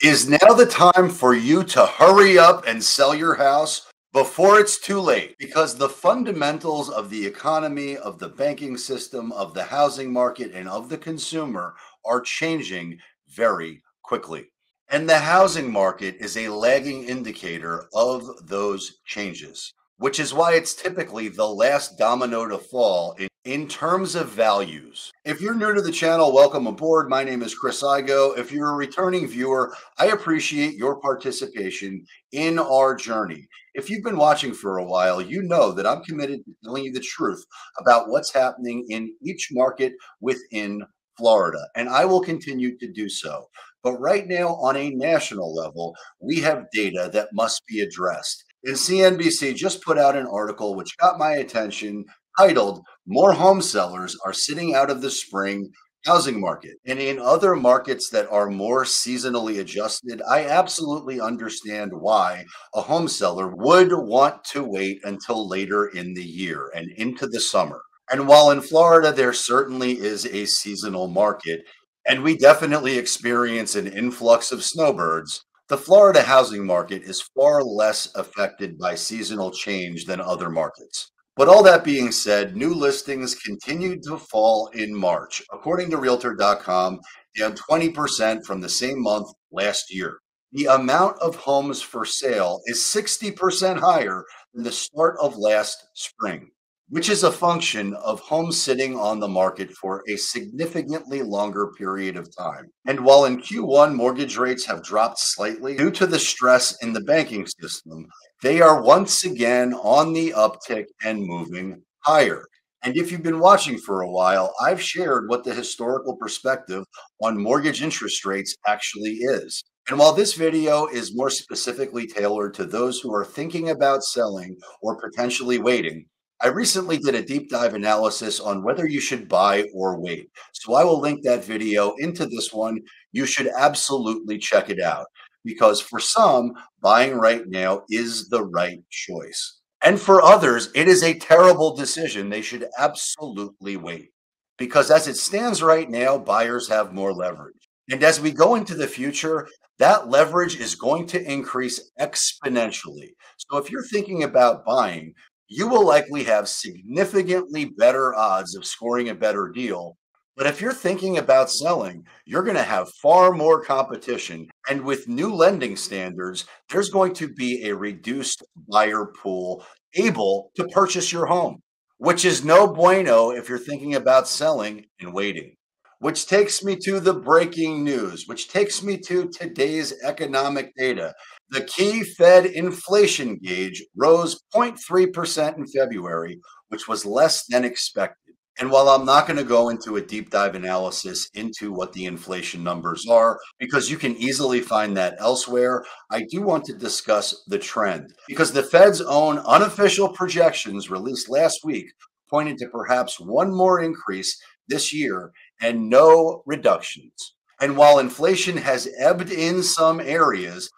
Is now the time for you to hurry up and sell your house before it's too late? Because the fundamentals of the economy, of the banking system, of the housing market, and of the consumer are changing very quickly. And the housing market is a lagging indicator of those changes, which is why it's typically the last domino to fall in terms of values. If you're new to the channel, welcome aboard. My name is Chris Igo. If you're a returning viewer, I appreciate your participation in our journey. If you've been watching for a while, you know that I'm committed to telling you the truth about what's happening in each market within Florida, and I will continue to do so. But right now, on a national level, we have data that must be addressed. And CNBC just put out an article which got my attention titled, "More Home Sellers Are Sitting Out of the Spring Housing Market." And in other markets that are more seasonally adjusted, I absolutely understand why a home seller would want to wait until later in the year and into the summer. And while in Florida, there certainly is a seasonal market, and we definitely experience an influx of snowbirds, the Florida housing market is far less affected by seasonal change than other markets. But all that being said, new listings continued to fall in March, according to Realtor.com, down 20% from the same month last year. The amount of homes for sale is 60% higher than the start of last spring, which is a function of homes sitting on the market for a significantly longer period of time. And while in Q1 mortgage rates have dropped slightly due to the stress in the banking system, they are once again on the uptick and moving higher. And if you've been watching for a while, I've shared what the historical perspective on mortgage interest rates actually is. And while this video is more specifically tailored to those who are thinking about selling or potentially waiting, I recently did a deep dive analysis on whether you should buy or wait. So I will link that video into this one. You should absolutely check it out because for some, buying right now is the right choice. And for others, it is a terrible decision. They should absolutely wait because as it stands right now, buyers have more leverage. And as we go into the future, that leverage is going to increase exponentially. So if you're thinking about buying, you will likely have significantly better odds of scoring a better deal. But if you're thinking about selling, you're going to have far more competition. And with new lending standards, there's going to be a reduced buyer pool able to purchase your home, which is no bueno if you're thinking about selling and waiting. Which takes me to the breaking news, which takes me to today's economic data. The key Fed inflation gauge rose 0.3% in February, which was less than expected. And while I'm not going to go into a deep dive analysis into what the inflation numbers are, because you can easily find that elsewhere, I do want to discuss the trend because the Fed's own unofficial projections released last week pointed to perhaps one more increase this year and no reductions. And while inflation has ebbed in some areas,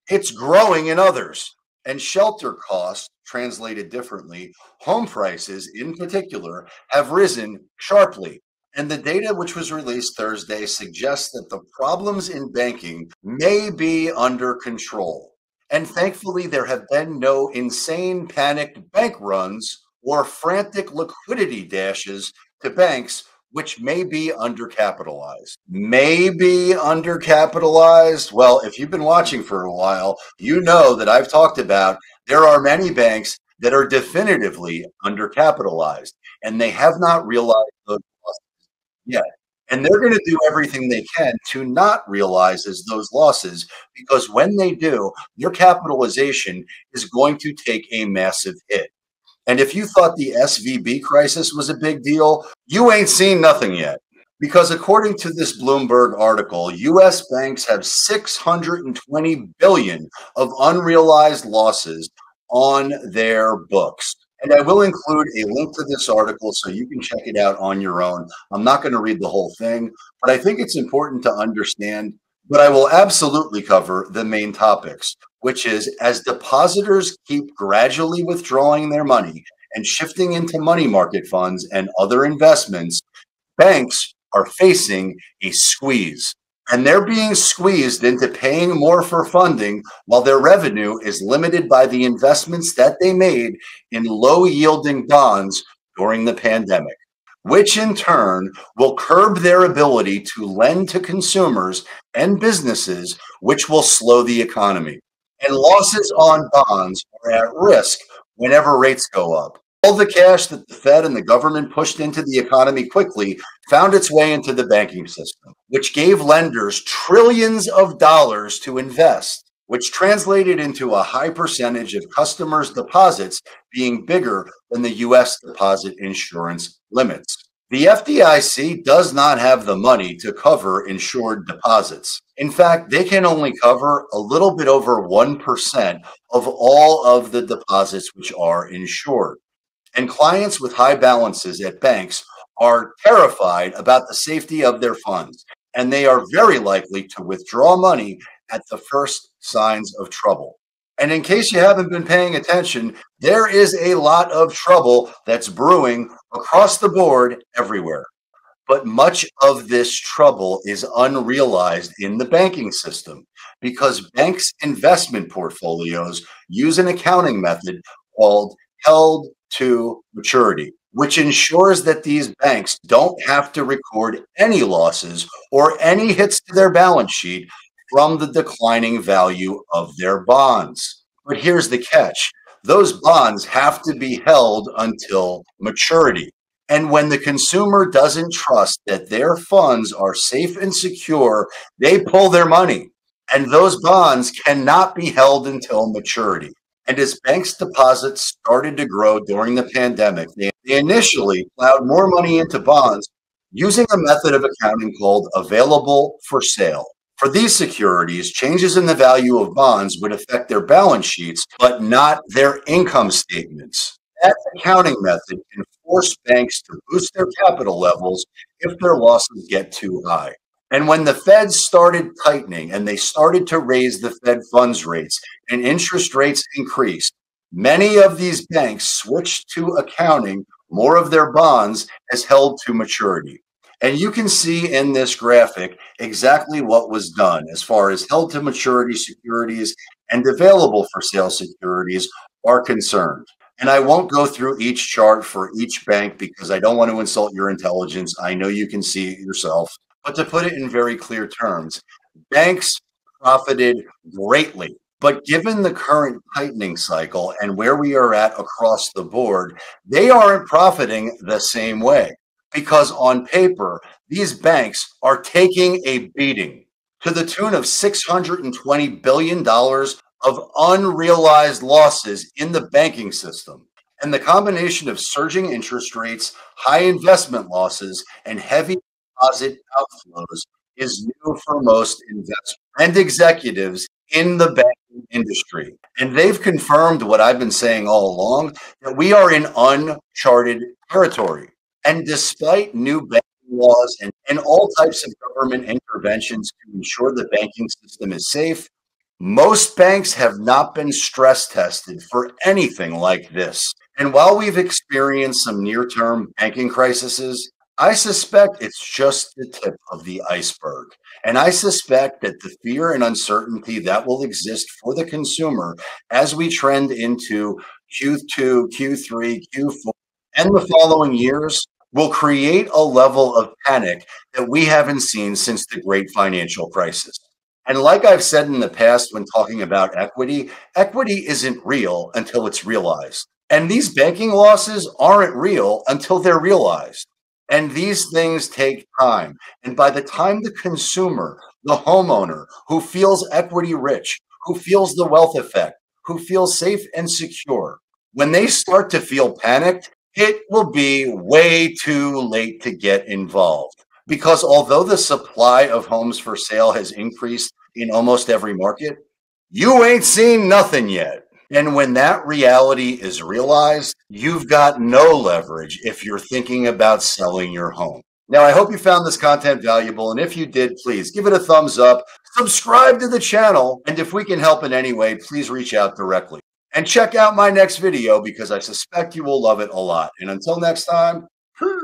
it's growing in others. And shelter costs, translated differently, home prices in particular, have risen sharply. And the data which was released Thursday suggests that the problems in banking may be under control. And thankfully, there have been no insane panicked bank runs or frantic liquidity dashes to banks which may be undercapitalized. Maybe undercapitalized. Well, if you've been watching for a while, you know that I've talked about there are many banks that are definitively undercapitalized, and they have not realized those losses yet. And they're going to do everything they can to not realize those losses because when they do, their capitalization is going to take a massive hit. And if you thought the SVB crisis was a big deal, you ain't seen nothing yet. Because according to this Bloomberg article, US banks have 620 billion of unrealized losses on their books. And I will include a link to this article so you can check it out on your own. I'm not going to read the whole thing, but I think it's important to understand. But I will absolutely cover the main topics, which is as depositors keep gradually withdrawing their money and shifting into money market funds and other investments, banks are facing a squeeze. And they're being squeezed into paying more for funding while their revenue is limited by the investments that they made in low yielding bonds during the pandemic, which in turn will curb their ability to lend to consumers and businesses, which will slow the economy. And losses on bonds are at risk whenever rates go up. All the cash that the Fed and the government pushed into the economy quickly found its way into the banking system, which gave lenders trillions of dollars to invest, which translated into a high percentage of customers' deposits being bigger than the US deposit insurance limits. The FDIC does not have the money to cover insured deposits. In fact, they can only cover a little bit over 1% of all of the deposits which are insured. And clients with high balances at banks are terrified about the safety of their funds, and they are very likely to withdraw money at the first signs of trouble. And in case you haven't been paying attention, there is a lot of trouble that's brewing across the board everywhere. But much of this trouble is unrealized in the banking system because banks' investment portfolios use an accounting method called held to maturity, which ensures that these banks don't have to record any losses or any hits to their balance sheet from the declining value of their bonds. But here's the catch: those bonds have to be held until maturity. And when the consumer doesn't trust that their funds are safe and secure, they pull their money. And those bonds cannot be held until maturity. And as banks' deposits started to grow during the pandemic, they initially plowed more money into bonds using a method of accounting called available for sale. For these securities, changes in the value of bonds would affect their balance sheets, but not their income statements. That accounting method can force banks to boost their capital levels if their losses get too high. And when the Fed started tightening and they started to raise the Fed funds rates and interest rates increased, many of these banks switched to accounting more of their bonds as held to maturity. And you can see in this graphic exactly what was done as far as held to maturity securities and available for sale securities are concerned. And I won't go through each chart for each bank because I don't want to insult your intelligence. I know you can see it yourself. But to put it in very clear terms, banks profited greatly. But given the current tightening cycle and where we are at across the board, they aren't profiting the same way. Because on paper, these banks are taking a beating to the tune of $620 billion of unrealized losses in the banking system. And the combination of surging interest rates, high investment losses, and heavy deposit outflows is new for most investors and executives in the banking industry. And they've confirmed what I've been saying all along, that we are in uncharted territory. And despite new banking laws and all types of government interventions to ensure the banking system is safe, most banks have not been stress tested for anything like this. And while we've experienced some near-term banking crises, I suspect it's just the tip of the iceberg. And I suspect that the fear and uncertainty that will exist for the consumer as we trend into Q2, Q3, Q4, and the following years will create a level of panic that we haven't seen since the great financial crisis. And like I've said in the past when talking about equity, equity isn't real until it's realized. And these banking losses aren't real until they're realized. And these things take time. And by the time the consumer, the homeowner who feels equity rich, who feels the wealth effect, who feels safe and secure, when they start to feel panicked, it will be way too late to get involved. Because although the supply of homes for sale has increased in almost every market, you ain't seen nothing yet. And when that reality is realized, you've got no leverage if you're thinking about selling your home. Now, I hope you found this content valuable. And if you did, please give it a thumbs up, subscribe to the channel. And if we can help in any way, please reach out directly. And check out my next video because I suspect you will love it a lot. And until next time,